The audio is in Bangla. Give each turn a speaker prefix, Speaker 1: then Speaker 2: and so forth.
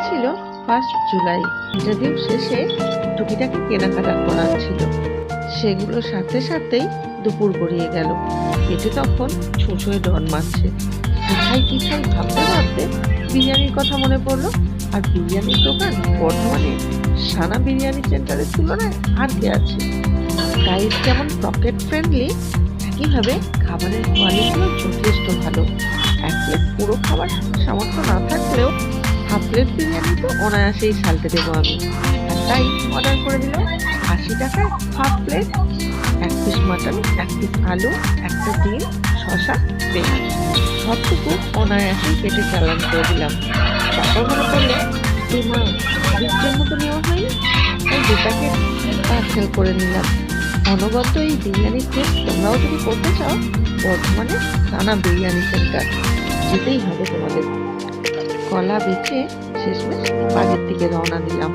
Speaker 1: ছিল 1 জুলাই। যদিও শেষে টুকিটাকি কেনাকাটা করার ছিল, সেগুলোর সাথে সাথেই দুপুর গড়িয়ে গেল। পেটে তখন ছুঁচোয় ডন মারছে। কি খাই ভাবতে ভাবতে বিরিয়ানির কথা মনে পড়লো। আর বিরিয়ানির দোকান বর্ধমানে সানা বিরিয়ানি সেন্টারের তুলনায় আর কি আছে। প্রাইস যেমন পকেট ফ্রেন্ডলি, একইভাবে খাবারের কোয়ালিটিও যথেষ্ট ভালো। এক প্লেট পুরো খাবার সামর্থ্য না থাকলেও হাফ প্লেট বিরিয়ানি তো অনায়াসেই সালতে দেবো আমি। আর তাই অর্ডার করে দিল 80 টাকায় half plate, 1 piece mutton, 1 piece আলু, একটা ডিম, শসা, পেঁয়াজ, সবটুকু অনায়াসেই পেটে চালান করে দিলাম। তারপর মনে করলো এই মা বাড়ির জন্য তো নেওয়া হয়নি, তাই দুটাকে পার্সেল করে নিলাম। অনবদ্য এই বিরিয়ানির টেস্ট তোমরাও যদি করতে চাও, বর্ধমানে সানা বিরিয়ানি সেন্টার যেতেই হবে তোমাদের। কলা বেচে শেষমেশ বাড়ির দিকে রওনা দিলাম।